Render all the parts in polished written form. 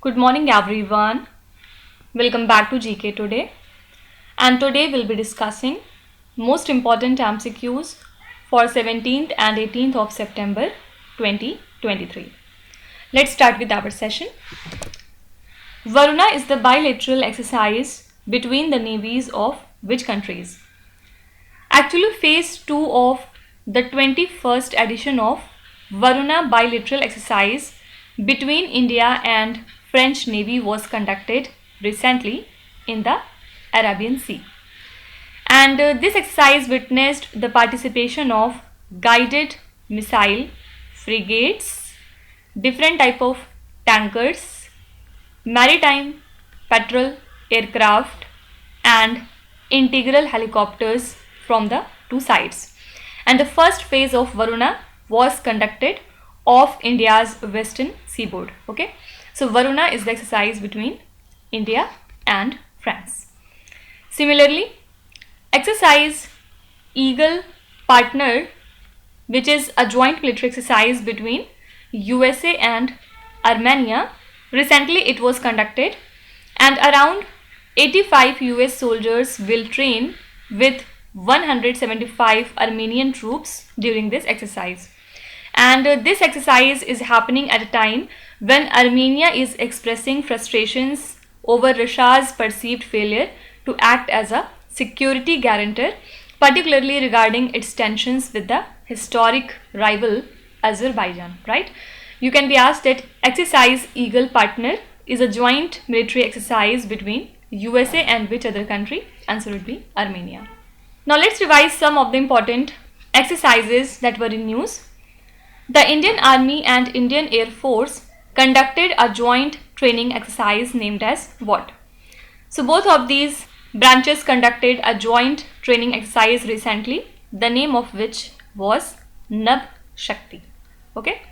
Good morning everyone. Welcome back to GK Today. And today we'll be discussing most important MCQs for 17th and 18th of September 2023. Let's start with our session. Varuna is the bilateral exercise between the navies of which countries? Actually, phase 2 of the 21st edition of Varuna bilateral exercise between India and French Navy was conducted recently in the Arabian Sea. And this exercise witnessed the participation of guided missile frigates, different type of tankers, maritime patrol aircraft and integral helicopters from the two sides. And the first phase of Varuna was conducted off India's western seaboard. Okay, so Varuna is the exercise between India and France. Similarly, exercise Eagle Partner, which is a joint military exercise between USA and Armenia, recently it was conducted, and around 85 US soldiers will train with 175 Armenian troops during this exercise. And this exercise is happening at a time when Armenia is expressing frustrations over Russia's perceived failure to act as a security guarantor, particularly regarding its tensions with the historic rival Azerbaijan, right? You can be asked that exercise Eagle Partner is a joint military exercise between USA and which other country? Answer would be Armenia. Now let's revise some of the important exercises that were in news. The Indian Army and Indian Air Force conducted a joint training exercise named as what? So both of these branches conducted a joint training exercise recently, the name of which was Nab Shakti. Okay.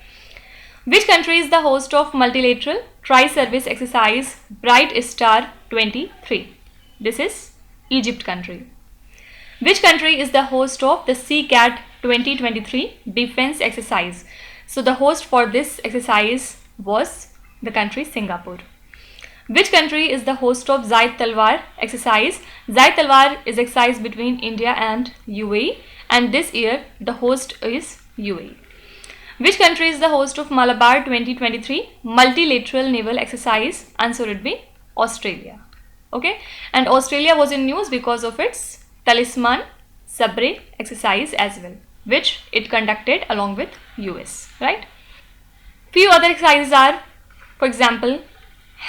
Which country is the host of multilateral tri-service exercise Bright Star 23? This is Egypt country. Which country is the host of the CLAT 2023 defense exercise? So the host for this exercise was the country Singapore. Which country is the host of Zaid Talwar exercise? Zaid Talwar is exercise between India and UAE, and this year the host is UAE. Which country is the host of Malabar 2023 multilateral naval exercise? Answer would be Australia. Okay, and Australia was in news because of its Talisman Sabre exercise as well, which it conducted along with US, right? Few other exercises are, for example,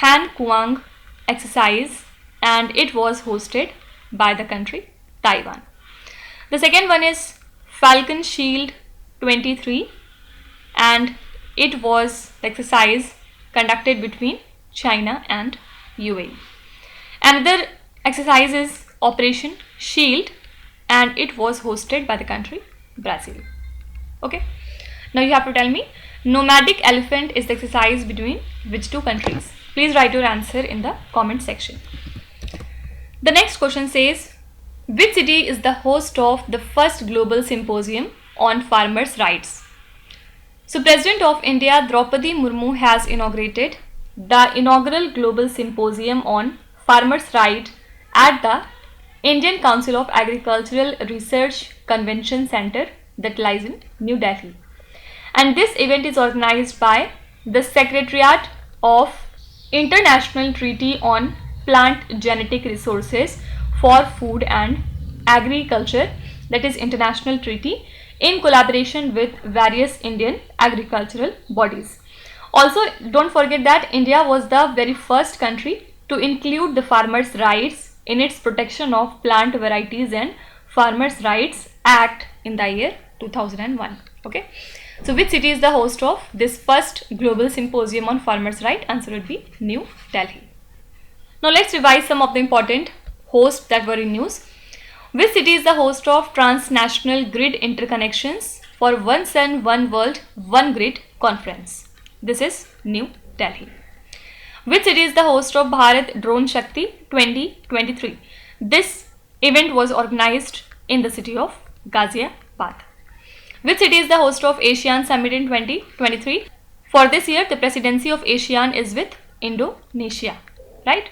Han Kuang exercise, and it was hosted by the country Taiwan. The second one is Falcon Shield 23, and it was the exercise conducted between China and UAE. Another exercise is Operation Shield, and it was hosted by the country Brazil. Okay, now you have to tell me nomadic elephant is the exercise between which two countries? Please write your answer in the comment section. The next question says, which city is the host of the first global symposium on farmers' rights? So President of India Draupadi Murmu has inaugurated the inaugural global symposium on farmers' rights at the Indian Council of Agricultural Research Convention Center that lies in New Delhi. And this event is organized by the Secretariat of International Treaty on Plant Genetic Resources for Food and Agriculture, that is International Treaty, in collaboration with various Indian agricultural bodies. Also, don't forget that India was the very first country to include the farmers' rights in its Protection of Plant Varieties and Farmers' Rights Act in the year 2001. Okay, so which city is the host of this first global symposium on farmers' rights? Answer would be New Delhi. Now let's revise some of the important hosts that were in news. Which city is the host of Transnational Grid Interconnections for One Sun, One World, One Grid Conference? This is New Delhi. Which city is the host of Bharat Drone Shakti 2023? This event was organized in the city of Ghaziabad. Which city is the host of ASEAN Summit in 2023? For this year, the presidency of ASEAN is with Indonesia, right?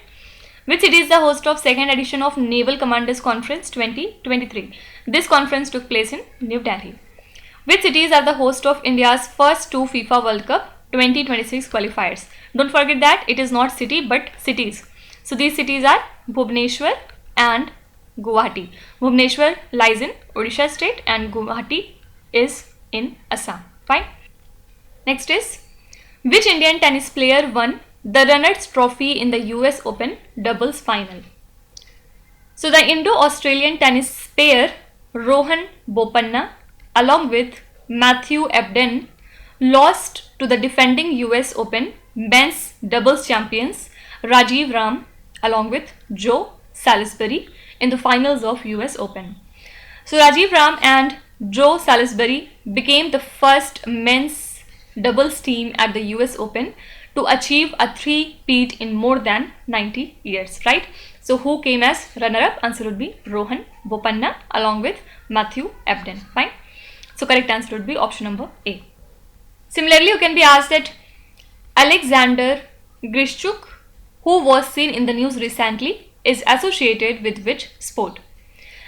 Which city is the host of second edition of Naval Commanders Conference 2023? This conference took place in New Delhi. Which cities are the host of India's first two FIFA World Cup 2026 qualifiers? Don't forget that it is not city but cities. So these cities are Bhubaneswar and Guwahati. Bhubaneswar lies in Odisha state and Guwahati is in Assam. Fine. Next is, which Indian tennis player won the Runners Trophy in the US Open doubles final? So the Indo-Australian tennis pair Rohan Bopanna along with Matthew Ebden lost to the defending US Open men's doubles champions Rajiv Ram along with Joe Salisbury in the finals of US Open. So Rajiv Ram and Joe Salisbury became the first men's doubles team at the US Open to achieve a three-peat in more than 90 years, right? So who came as runner-up? Answer would be Rohan Bopanna along with Matthew Ebden. Fine. So correct answer would be option number A. Similarly, you can be asked that Alexander Grishchuk, who was seen in the news recently, is associated with which sport?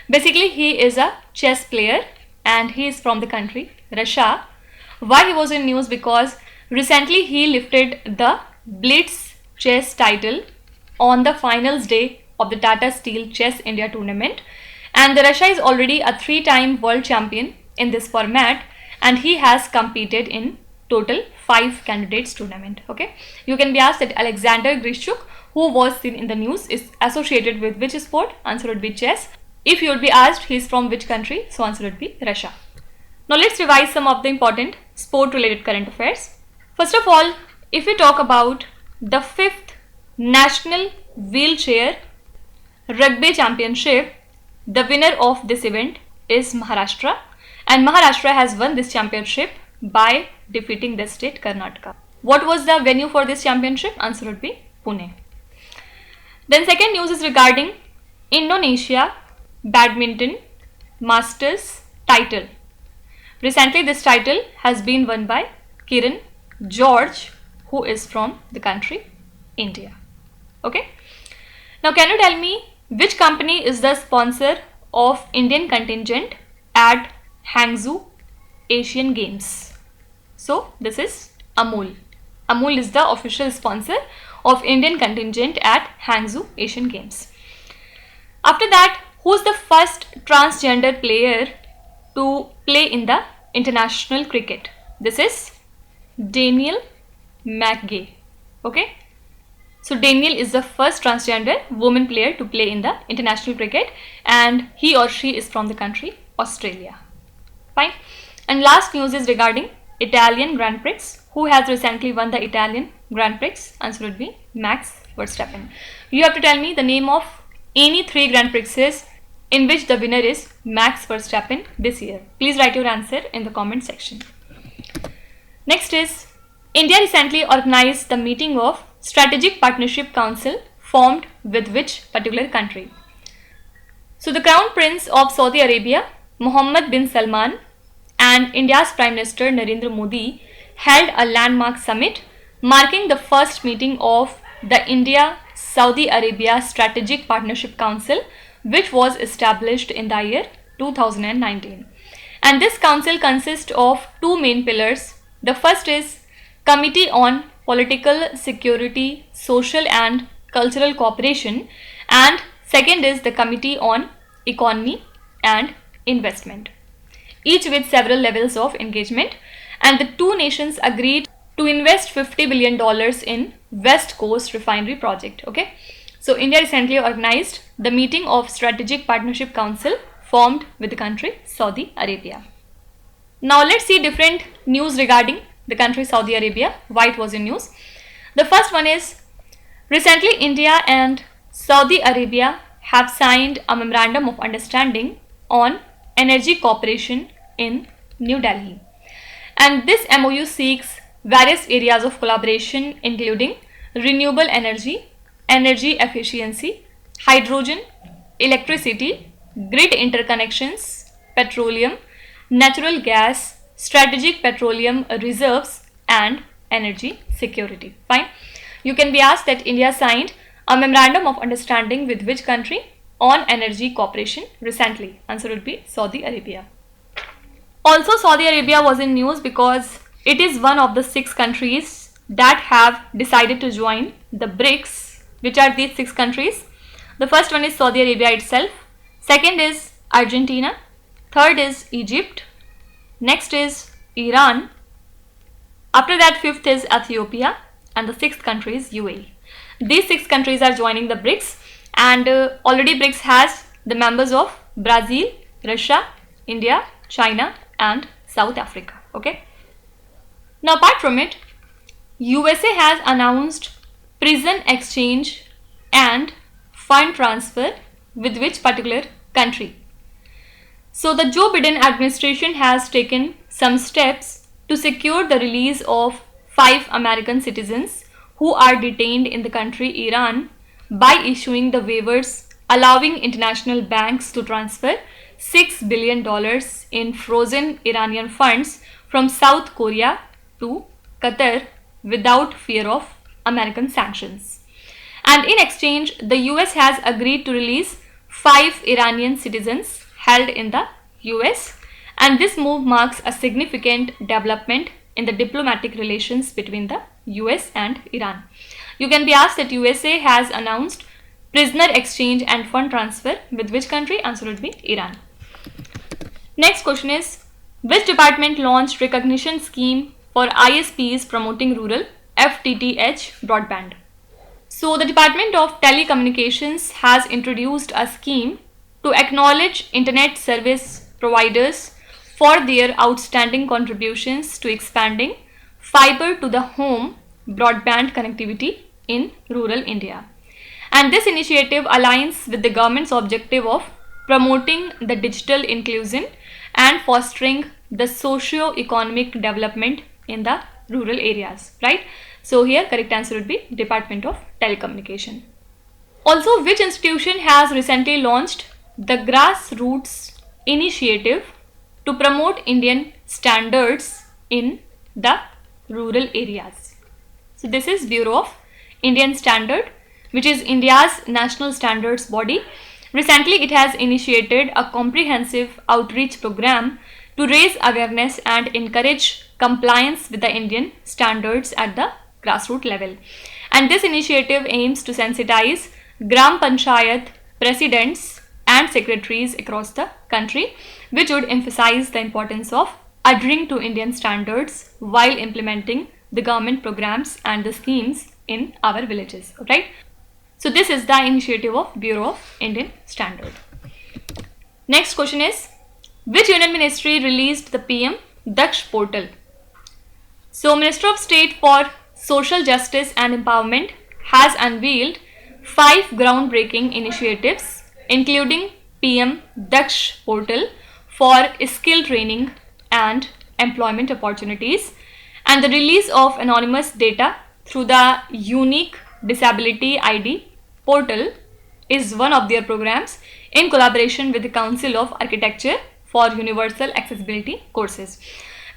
Basically, he is a chess player and he is from the country Russia. Why he was in news? Because recently he lifted the Blitz chess title on the finals day of the Tata Steel Chess India tournament, and the Russia is already a three-time world champion in this format and he has competed in total 5 candidates tournament. Okay, you can be asked that Alexander Grishchuk, who was seen in the news, is associated with which sport? Answer would be chess. If you would be asked he is from which country, so answer would be Russia. Now let's revise some of the important sport related current affairs. First of all, if we talk about the 5th National Wheelchair Rugby Championship, the winner of this event is Maharashtra, and Maharashtra has won this championship by defeating the state Karnataka. What was the venue for this championship? Answer would be Pune. Then second news is regarding Indonesia Badminton Masters title. Recently this title has been won by Kiran George, who is from the country India. Okay. Now can you tell me which company is the sponsor of Indian contingent at Hangzhou Asian Games? So this is Amul. Amul is the official sponsor of Indian contingent at Hangzhou Asian Games. After that, who's the first transgender player to play in the international cricket? This is Daniel McGay. Okay. So Daniel is the first transgender woman player to play in the international cricket and he or she is from the country Australia. Fine. And last news is regarding Italian Grand Prix. Who has recently won the Italian Grand Prix? Answer would be Max Verstappen. You have to tell me the name of any 3 Grand Prixes in which the winner is Max Verstappen this year. Please write your answer in the comment section. Next is, India recently organized the meeting of Strategic Partnership Council formed with which particular country? So the Crown Prince of Saudi Arabia, Mohammed bin Salman, and India's Prime Minister Narendra Modi held a landmark summit marking the first meeting of the India-Saudi Arabia Strategic Partnership Council, which was established in the year 2019. And this council consists of 2 main pillars. The first is Committee on Political, Security, Social and Cultural Cooperation, and second is the Committee on Economy and Investment, each with several levels of engagement, and the 2 nations agreed to invest $50 billion in West Coast Refinery project. Okay, so India recently organized the meeting of Strategic Partnership Council formed with the country Saudi Arabia. Now let's see different news regarding the country Saudi Arabia, why it was in news. The first one is, recently India and Saudi Arabia have signed a memorandum of understanding on energy cooperation in New Delhi. And this MOU seeks various areas of collaboration including renewable energy, energy efficiency, hydrogen, electricity, grid interconnections, petroleum, natural gas, strategic petroleum reserves and energy security. Fine. You can be asked that India signed a memorandum of understanding with which country on energy cooperation recently? Answer would be Saudi Arabia. Also, Saudi Arabia was in news because it is one of the 6 countries that have decided to join the BRICS. Which are these 6 countries? The first one is Saudi Arabia itself. Second is Argentina. Third is Egypt. Next is Iran. After that, 5th is Ethiopia. And the 6th country is UAE. These 6 countries are joining the BRICS, and already BRICS has the members of Brazil, Russia, India, China and South Africa. Okay. Now apart from it, USA has announced prison exchange and fund transfer with which particular country? So the Joe Biden administration has taken some steps to secure the release of 5 American citizens who are detained in the country Iran by issuing the waivers allowing international banks to transfer $6 billion in frozen Iranian funds from South Korea to Qatar without fear of American sanctions. And in exchange, the US has agreed to release 5 Iranian citizens held in the US, and this move marks a significant development in the diplomatic relations between the US and Iran. You can be asked that USA has announced prisoner exchange and fund transfer with which country? Answer would be Iran. Next question is, which department launched recognition scheme for ISPs promoting rural FTTH broadband? So the Department of Telecommunications has introduced a scheme to acknowledge internet service providers for their outstanding contributions to expanding fiber to the home broadband connectivity in rural India. And this initiative aligns with the government's objective of promoting the digital inclusion and fostering the socio-economic development in the rural areas, right? So here correct answer would be Department of Telecommunication. Also, which institution has recently launched the grassroots initiative to promote Indian standards in the rural areas? So this is Bureau of Indian Standard, which is India's national standards body. Recently, it has initiated a comprehensive outreach program to raise awareness and encourage compliance with the Indian standards at the grassroots level. And this initiative aims to sensitize Gram Panchayat presidents and secretaries across the country, which would emphasize the importance of adhering to Indian standards while implementing the government programs and the schemes in our villages, right? So this is the initiative of Bureau of Indian Standard. Next question is, which union ministry released the PM Daksh portal? So Minister of State for Social Justice and Empowerment has unveiled 5 groundbreaking initiatives, including PM Daksh portal for skill training and employment opportunities, and the release of anonymous data through the unique disability ID portal is one of their programs in collaboration with the Council of Architecture for Universal Accessibility courses.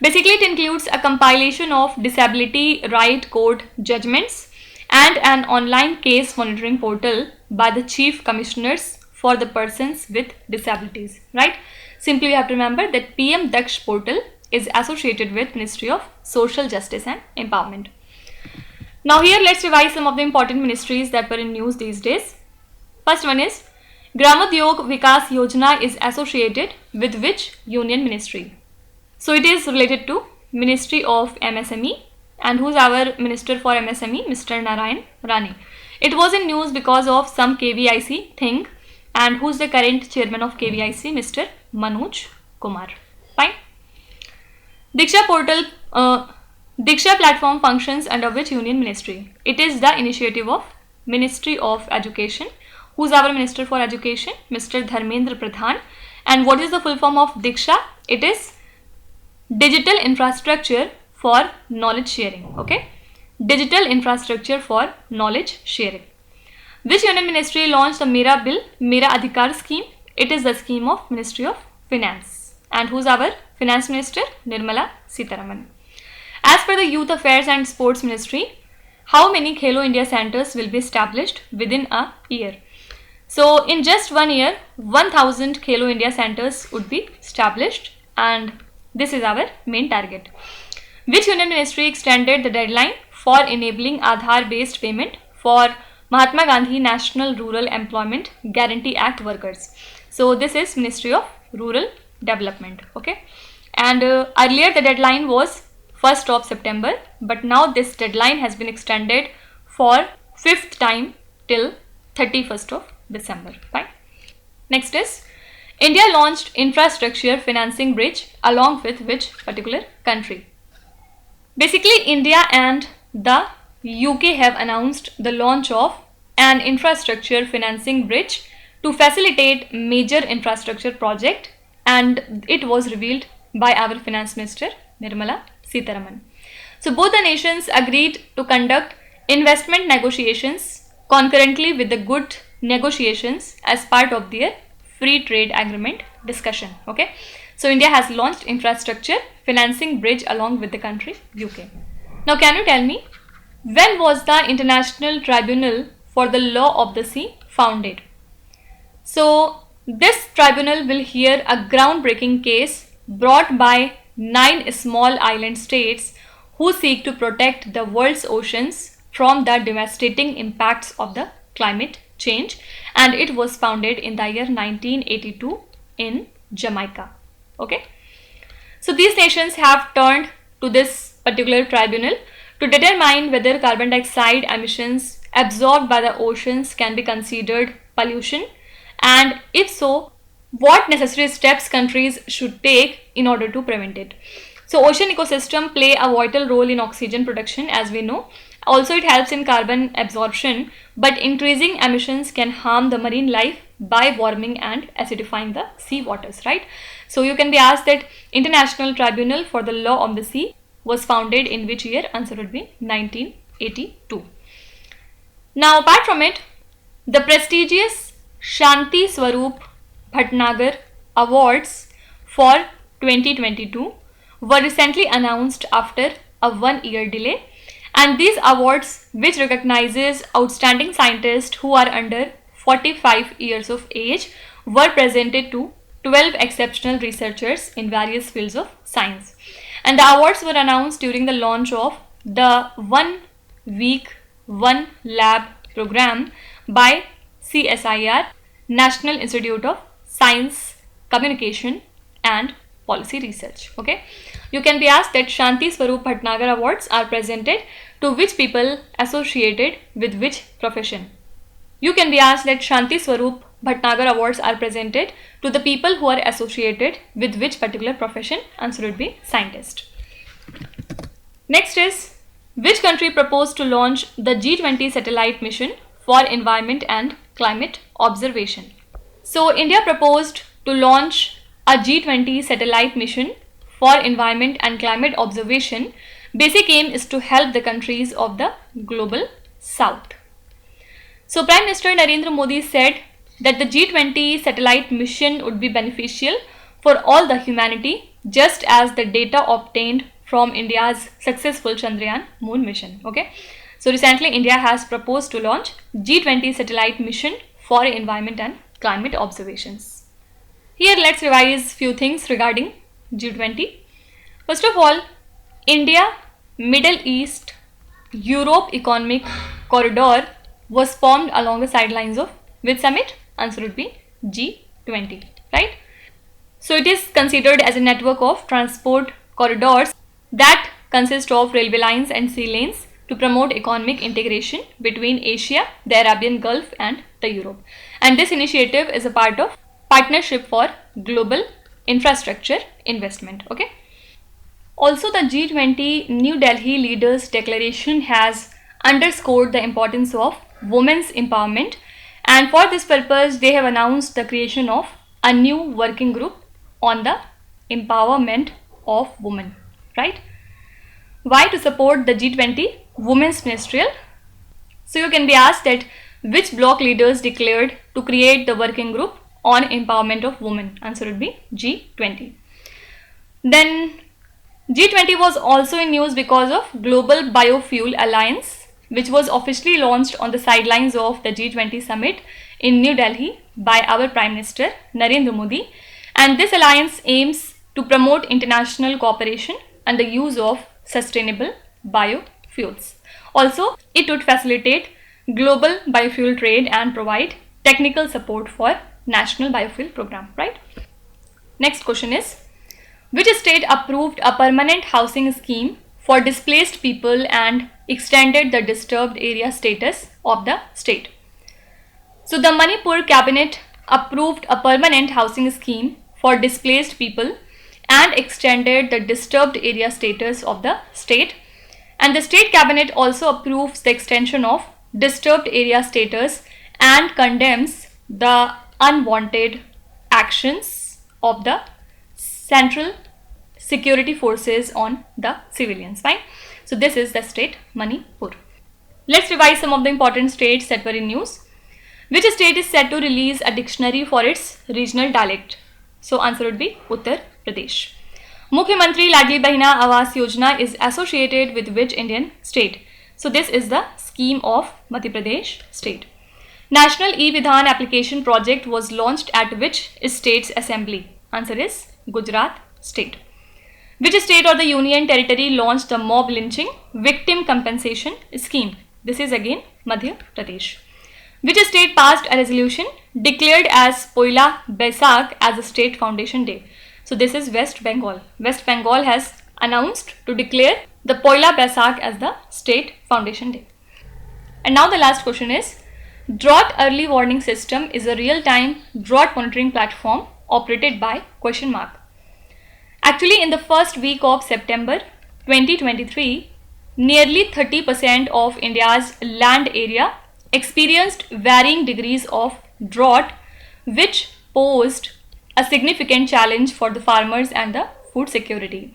Basically, it includes a compilation of disability right court judgments and an online case monitoring portal by the Chief Commissioners for the persons with disabilities, right? Simply you have to remember that PM Daksh portal is associated with Ministry of Social Justice and Empowerment. Now here let's revise some of the important ministries that were in news these days. First one is Gramodyog Vikas Yojana is associated with which union ministry? So it is related to Ministry of MSME, and who's our Minister for MSME? Mr. Narayan Rane. It was in news because of some KVIC thing, and who's the current chairman of KVIC? Mr. Manoj Kumar. Fine. Diksha portal, Diksha platform functions under which union ministry? It is the initiative of Ministry of Education. Who's our Minister for Education? Mr. Dharmendra Pradhan. And what is the full form of Diksha? It is Digital Infrastructure for Knowledge Sharing. Okay, Digital Infrastructure for Knowledge Sharing. Which union ministry launched the Mera Bill, Mera Adhikar scheme? It is the scheme of Ministry of Finance. And who's our Finance Minister? Nirmala Sitharaman. As per the Youth Affairs and Sports Ministry, how many Khelo India centers will be established within a year? So in just 1 year, 1000 Khelo India centers would be established, and this is our main target. Which Union Ministry extended the deadline for enabling Aadhaar based payment for Mahatma Gandhi National Rural Employment Guarantee Act workers? So this is Ministry of Rural Development. Okay, and earlier the deadline was 1st of September, but now this deadline has been extended for 5th time till 31st of December. Fine. Next is India launched infrastructure financing bridge along with which particular country? Basically, India and the UK have announced the launch of an infrastructure financing bridge to facilitate major infrastructure project, and it was revealed by our Finance Minister Nirmala Sitharaman. So both the nations agreed to conduct investment negotiations concurrently with the good negotiations as part of their free trade agreement discussion. Okay, so India has launched infrastructure financing bridge along with the country UK. Now can you tell me, when was the International Tribunal for the Law of the Sea founded? So this tribunal will hear a groundbreaking case brought by 9 small island states who seek to protect the world's oceans from the devastating impacts of the climate change, and it was founded in the year 1982 in Jamaica. Okay, so these nations have turned to this particular tribunal to determine whether carbon dioxide emissions absorbed by the oceans can be considered pollution, and if so, what necessary steps countries should take in order to prevent it. So ocean ecosystem play a vital role in oxygen production, as we know. Also it helps in carbon absorption, but increasing emissions can harm the marine life by warming and acidifying the sea waters, right? So you can be asked that International Tribunal for the Law of the Sea was founded in which year? Answer would be 1982. Now apart from it, the prestigious Shanti Swarup Bhatnagar Awards for 2022 were recently announced after a 1-year delay, and these awards, which recognizes outstanding scientists who are under 45 years of age, were presented to 12 exceptional researchers in various fields of science. And the awards were announced during the launch of the 1 week 1 lab program by CSIR, National Institute of Science, Communication and Policy Research. Okay, you can be asked that Shanti Swarup Bhatnagar Awards are presented to which people associated with which profession. You can be asked that Shanti Swarup Bhatnagar Awards are presented to the people who are associated with which particular profession. Answer would be scientist. Next is, which country proposed to launch the G20 satellite mission for environment and climate observation? So India proposed to launch a G20 satellite mission for environment and climate observation. Basic aim is to help the countries of the global south. So Prime Minister Narendra Modi said that the G20 satellite mission would be beneficial for all the humanity, just as the data obtained from India's successful Chandrayaan moon mission. Okay, so recently India has proposed to launch G20 satellite mission for environment and climate observations. Here let's revise few things regarding G20. First of all, India, Middle East, Europe Economic Corridor was formed along the sidelines of which summit? Answer would be G20, right? So it is considered as a network of transport corridors that consist of railway lines and sea lanes to promote economic integration between Asia, the Arabian Gulf and the Europe. And this initiative is a part of Partnership for Global Infrastructure Investment. Okay. Also, the G20 New Delhi Leaders Declaration has underscored the importance of women's empowerment, and for this purpose they have announced the creation of a new working group on the empowerment of women, right? Why? To support the G20 Women's Ministerial. So you can be asked that which bloc leaders declared to create the working group on empowerment of women? Answer would be G20. Then G20 was also in news because of Global Biofuel Alliance, which was officially launched on the sidelines of the G20 summit in New Delhi by our Prime Minister Narendra Modi. And this alliance aims to promote international cooperation and the use of sustainable biofuels. Also, it would facilitate global biofuel trade and provide technical support for national biofuel program, right? Next question is, which state approved a permanent housing scheme for displaced people and extended the disturbed area status of the state? So the Manipur cabinet approved a permanent housing scheme for displaced people and extended the disturbed area status of the state. And the state cabinet also approves the extension of disturbed area status and condemns the unwanted actions of the central security forces on the civilians. Fine. So this is the state Manipur. Let's revise some of the important states that were in news. Which state is set to release a dictionary for its regional dialect? So answer would be Uttar Pradesh. Mukhyamantri Ladli Bahina Awas Yojana is associated with which Indian state? So this is the scheme of Madhya Pradesh state. National E-Vidhan application project was launched at which state's assembly? Answer is Gujarat state. Which state or the union territory launched the mob lynching victim compensation scheme? This is again Madhya Pradesh. Which state passed a resolution declared as Poila Baisakh as a state foundation day? So this is West Bengal. West Bengal has announced to declare the Poila Baisakh as the state foundation day. And now the last question is, Drought Early Warning System is a real-time drought monitoring platform operated by ? Actually, in the first week of September 2023, nearly 30% of India's land area experienced varying degrees of drought, which posed a significant challenge for the farmers and the food security.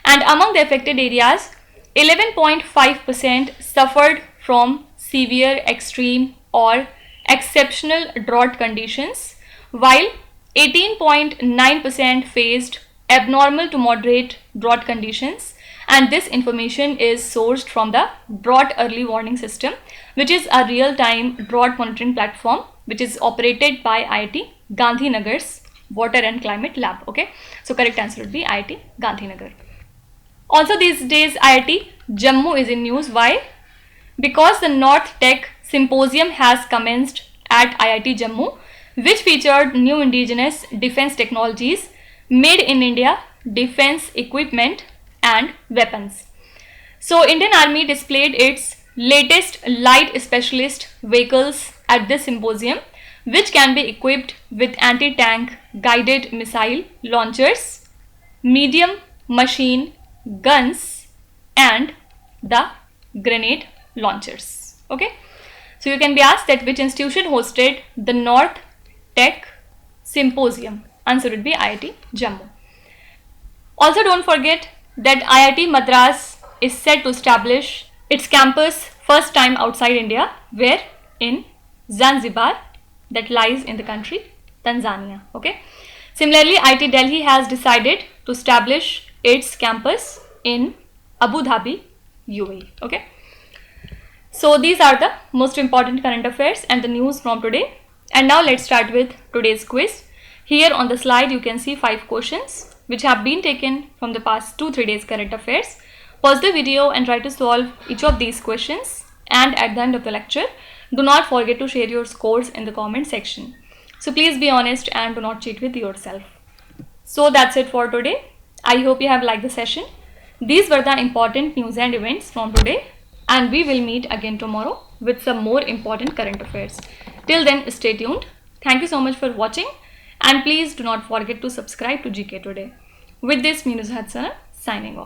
And among the affected areas, 11.5% suffered from severe, extreme or exceptional drought conditions, while 18.9% faced abnormal to moderate drought conditions. And this information is sourced from the Drought Early Warning System, which is a real-time drought monitoring platform which is operated by IIT Gandhinagar's Water and Climate Lab. Okay, so correct answer would be IIT Gandhinagar. Also these days IIT Jammu is in news. Why? Because the North Tech Symposium has commenced at IIT Jammu, which featured new indigenous defense technologies, made in India, defense equipment and weapons. So Indian Army displayed its latest light specialist vehicles at this symposium, which can be equipped with anti-tank guided missile launchers, medium machine guns and the grenade launchers. Okay, so you can be asked that which institution hosted the North Tech Symposium? Answer would be IIT Jammu. Also don't forget that IIT Madras is set to establish its campus first time outside India, where? In Zanzibar, that lies in the country Tanzania. Okay. Similarly, IIT Delhi has decided to establish its campus in Abu Dhabi, UAE. Okay. So these are the most important current affairs and the news from today. And now let's start with today's quiz. Here on the slide you can see 5 questions which have been taken from the past 2-3 days current affairs. Pause the video and try to solve each of these questions, and at the end of the lecture do not forget to share your scores in the comment section. So please be honest and do not cheat with yourself. So that's it for today. I hope you have liked the session. These were the important news and events from today, and we will meet again tomorrow with some more important current affairs. Till then, stay tuned. Thank you so much for watching, and please do not forget to subscribe to GK Today. With this, me Nuzhat Sana signing off.